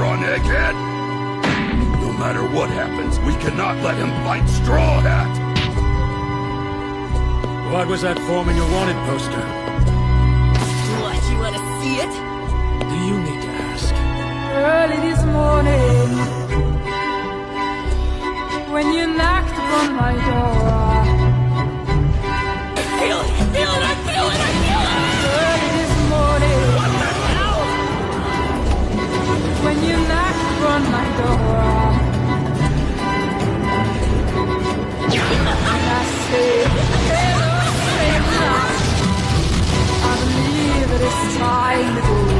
run, egghead! No matter what happens, we cannot let him fight Straw Hat! What was that form in your wanted poster? What, you wanna see it? Do you need to ask? Early this morning, when you knocked on my door. I feel it, I feel it, I feel it, I feel it! Early this morning, What the hell? when you knocked on my door. And I said, hello, stranger. I believe it is time to go.